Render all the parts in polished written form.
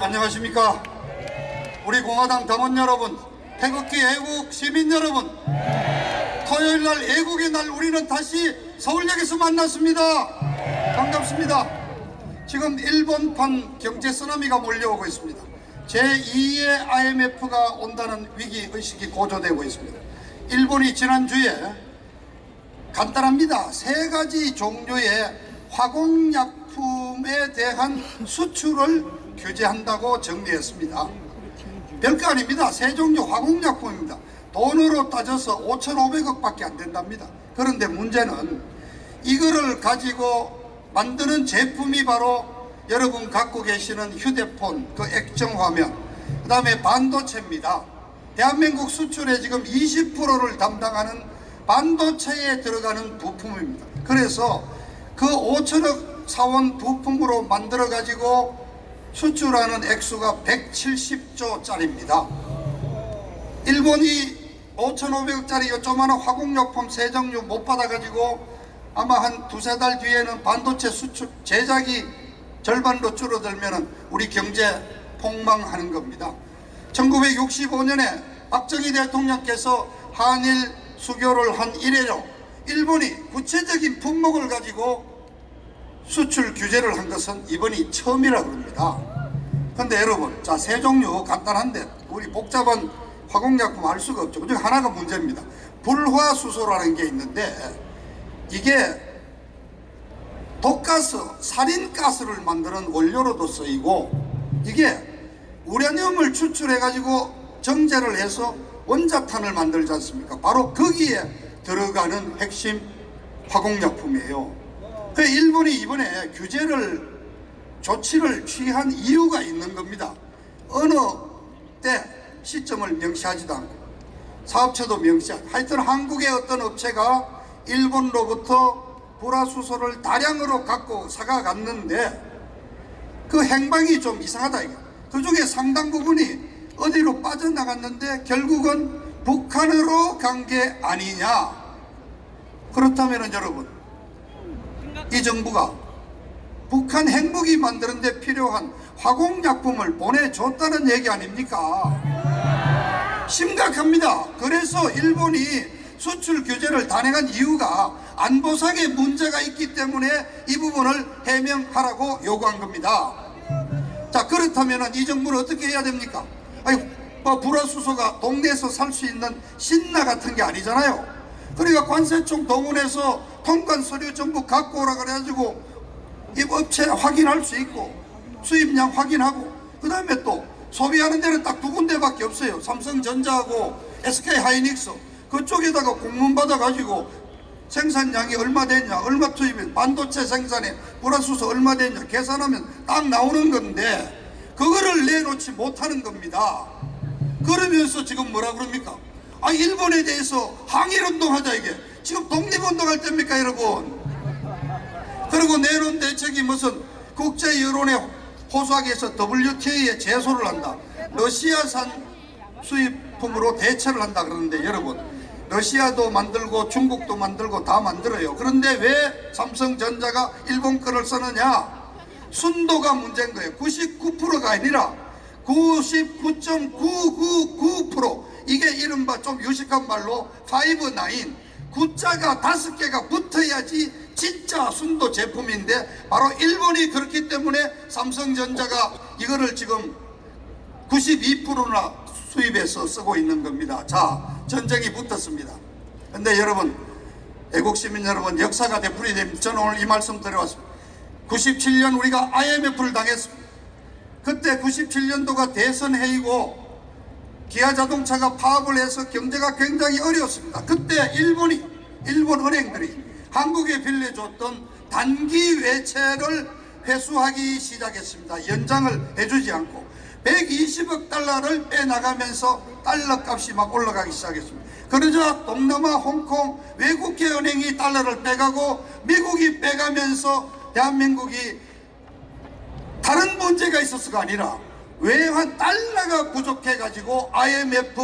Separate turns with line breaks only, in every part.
안녕하십니까. 우리 공화당 당원 여러분, 태극기 애국 시민 여러분, 토요일날 애국의 날 우리는 다시 서울역에서 만났습니다. 반갑습니다. 지금 일본판 경제 쓰나미가 몰려오고 있습니다. 제2의 IMF가 온다는 위기의식이 고조되고 있습니다. 일본이 지난주에 간단합니다. 3가지 종류의 화공약품에 대한 수출을 규제한다고 정리했습니다. 별거 아닙니다. 3종류 화공약품입니다. 돈으로 따져서 5,500억 밖에 안 된답니다. 그런데 문제는 이거를 가지고 만드는 제품이 바로 여러분 갖고 계시는 휴대폰, 그 액정화면, 그 다음에 반도체입니다. 대한민국 수출의 지금 20%를 담당하는 반도체에 들어가는 부품입니다. 그래서 그 5천억 사원 부품으로 만들어 가지고 수출하는 액수가 170조 짜리입니다. 일본이 5,500억짜리 요조만한 화공약품 3종류 못 받아가지고 아마 한 2~3달 뒤에는 반도체 수출 제작이 절반로 줄어들면 우리 경제 폭망하는 겁니다. 1965년에 박정희 대통령께서 한일 수교를 한 이래로 일본이 구체적인 품목을 가지고 수출 규제를 한 것은 이번이 처음이라고 합니다. 근데 여러분, 자, 3종류 간단한데 우리 복잡한 화공약품 알 수가 없죠. 그중에 하나가 문제입니다. 불화수소라는 게 있는데 이게 독가스, 살인가스를 만드는 원료로도 쓰이고 이게 우라늄을 추출해 가지고 정제를 해서 원자탄을 만들지 않습니까? 바로 거기에 들어가는 핵심 화공약품이에요. 그 일본이 이번에 조치를 취한 이유가 있는 겁니다. 어느 때 시점을 명시하지도 않고 사업체도 명시하지, 하여튼 한국의 어떤 업체가 일본로부터 불화수소를 다량으로 갖고 사가갔는데 그 행방이 좀 이상하다 이게. 그 중에 상당 부분이 어디로 빠져나갔는데 결국은 북한으로 간 게 아니냐. 그렇다면 여러분, 이 정부가 북한 핵무기 만드는 데 필요한 화공약품을 보내줬다는 얘기 아닙니까? 심각합니다. 그래서 일본이 수출 규제를 단행한 이유가 안보상의 문제가 있기 때문에 이 부분을 해명하라고 요구한 겁니다. 자, 그렇다면 이 정부는 어떻게 해야 됩니까? 아니, 불화수소가 동네에서 살 수 있는 신나 같은 게 아니잖아요. 그러니까 관세청 동원해서 통관 서류 전부 갖고 오라 그래가지고 이 업체 확인할 수 있고 수입량 확인하고 그 다음에 또 소비하는 데는 딱 2군데밖에 없어요. 삼성전자하고 SK하이닉스. 그쪽에다가 공문 받아가지고 생산량이 얼마 됐냐, 얼마 투입했냐, 반도체 생산에 불화수소 얼마 됐냐 계산하면 딱 나오는 건데 그거를 내놓지 못하는 겁니다. 그러면서 지금 뭐라 그럽니까? 아, 일본에 대해서 항일운동 하자 이게. 지금 독립운동할 때입니까 여러분? 그리고 내놓은 대책이 무슨 국제 여론에 호소하기 위해서 WTO에 제소를 한다. 러시아산 수입품으로 대처를 한다 그러는데 여러분, 러시아도 만들고 중국도 만들고 다 만들어요. 그런데 왜 삼성전자가 일본 거를 쓰느냐? 순도가 문제인 거예요. 99%가 아니라 99.999%. 이게 이른바 좀 유식한 말로 5-9, 9자가 5개가 붙어야지 진짜 순도 제품인데 바로 일본이 그렇기 때문에 삼성전자가 이거를 지금 92%나 수입해서 쓰고 있는 겁니다. 자, 전쟁이 붙었습니다. 근데 여러분, 애국시민 여러분, 역사가 되풀이됩니다. 저는 오늘 이 말씀 드려왔습니다. 97년 우리가 IMF를 당했습니다. 그때 97년도가 대선해이고 기아자동차가 파업을 해서 경제가 굉장히 어려웠습니다. 그때 일본 은행들이 한국에 빌려줬던 단기 외채를 회수하기 시작했습니다. 연장을 해주지 않고 120억 달러를 빼나가면서 달러 값이 막 올라가기 시작했습니다. 그러자 동남아, 홍콩 외국계 은행이 달러를 빼가고 미국이 빼가면서 대한민국이 다른 문제가 있었어가 아니라 외환 달러가 부족해가지고 IMF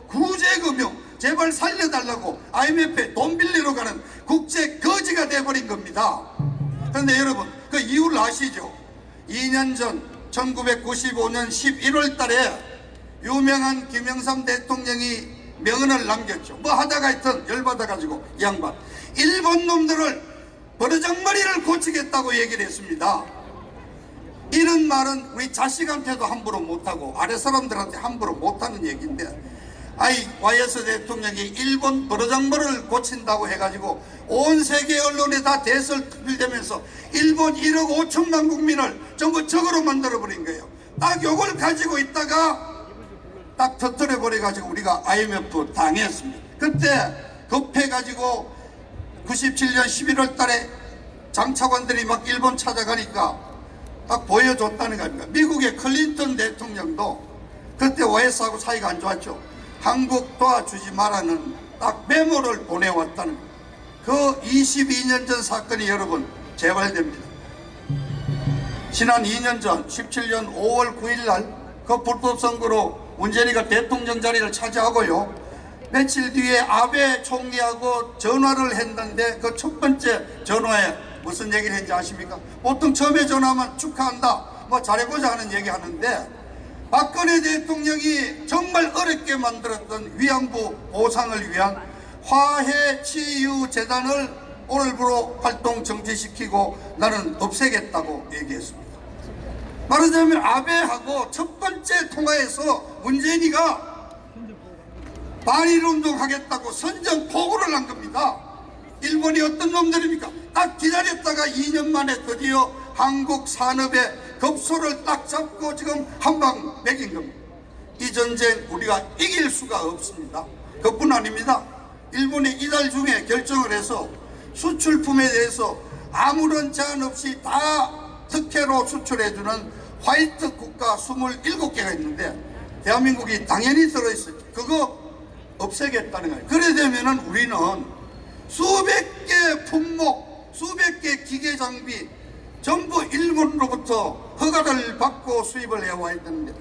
구제금융 제발 살려달라고 IMF에 돈 빌리러 가는 국제 거지가 돼버린 겁니다. 그런데 여러분, 그 이유를 아시죠? 2년 전 1995년 11월 달에 유명한 김영삼 대통령이 명언을 남겼죠. 뭐 하다가 하여튼 열받아가지고 이 양반 일본 놈들을 버르장머리를 고치겠다고 얘기를 했습니다. 이런 말은 우리 자식한테도 함부로 못하고 아래 사람들한테 함부로 못하는 얘기인데, 아이 YS 대통령이 일본 버르장머리를 고친다고 해가지고 온 세계 언론에 다 대설특필되면서 일본 1억 5천만 국민을 전부 적으로 만들어버린 거예요. 딱 요걸 가지고 있다가 딱 터뜨려버려가지고 우리가 IMF 당했습니다. 그때 급해가지고 97년 11월 달에 장차관들이 막 일본 찾아가니까 딱 보여줬다는 겁니다. 미국의 클린턴 대통령도 그때 YS하고 사이가 안 좋았죠. 한국 도와주지 마라는 딱 메모를 보내왔다는 겁니다. 그 22년 전 사건이 여러분 재발됩니다. 지난 2년 전 17년 5월 9일 날 그 불법 선거로 문재인이가 대통령 자리를 차지하고요, 며칠 뒤에 아베 총리하고 전화를 했는데 그 첫 번째 전화에 무슨 얘기를 했는지 아십니까? 보통 처음에 전화하면 축하한다, 뭐 잘해보자 하는 얘기 하는데, 박근혜 대통령이 정말 어렵게 만들었던 위안부 보상을 위한 화해치유재단을 오늘부로 활동 정지시키고 나는 없애겠다고 얘기했습니다. 말하자면 아베하고 첫 번째 통화에서 문재인이가 반일운동 하겠다고 선전포고를 한 겁니다. 일본이 어떤 놈들입니까? 딱 기다렸다가 2년 만에 드디어 한국 산업의 급소를 딱 잡고 지금 한방 먹인 겁니다. 이 전쟁 우리가 이길 수가 없습니다. 그뿐 아닙니다. 일본이 이달 중에 결정을 해서 수출품에 대해서 아무런 제한 없이 다 특혜로 수출해주는 화이트 국가 27개가 있는데 대한민국이 당연히 들어있어요. 그거 없애겠다는 거예요. 그래 되면은 우리는 수백 개 품목, 수백 개 기계 장비 전부 일본으로부터 허가를 받고 수입을 해와야 되는데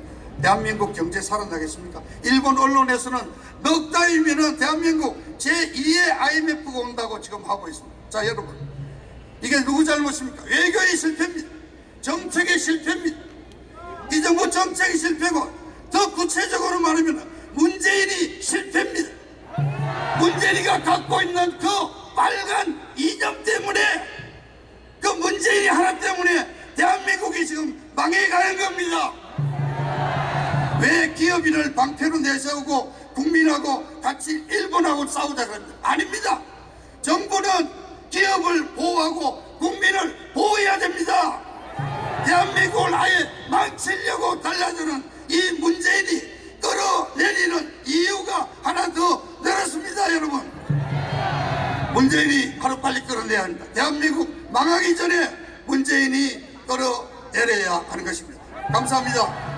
대한민국 경제 살아나겠습니까? 일본 언론에서는 넉 달이면은 대한민국 제2의 IMF가 온다고 지금 하고 있습니다. 자, 여러분, 이게 누구 잘못입니까? 외교의 실패입니다. 정책의 실패입니다. 이 정부 정책이 실패고, 더 구체적으로 말하면 문재인이 실패입니다. 문재인이가 갖고 있는 그 빨간 이념 때문에, 그 문재인이 하나 때문에 대한민국이 지금 망해가는 겁니다. 왜 기업인을 방패로 내세우고 국민하고 같이 일본하고 싸우자 그럽니다. 아닙니다. 정부는 기업을 보호하고 국민을 보호해야 됩니다. 대한민국을 아예 망치려고 달라드는 이 문재인이 끌어내리는 이유가 하나 더 늘었습니다. 여러분, 문재인이 하루빨리 끌어내야 합니다. 대한민국 망하기 전에 문재인이 끌어내려야 하는 것입니다. 감사합니다.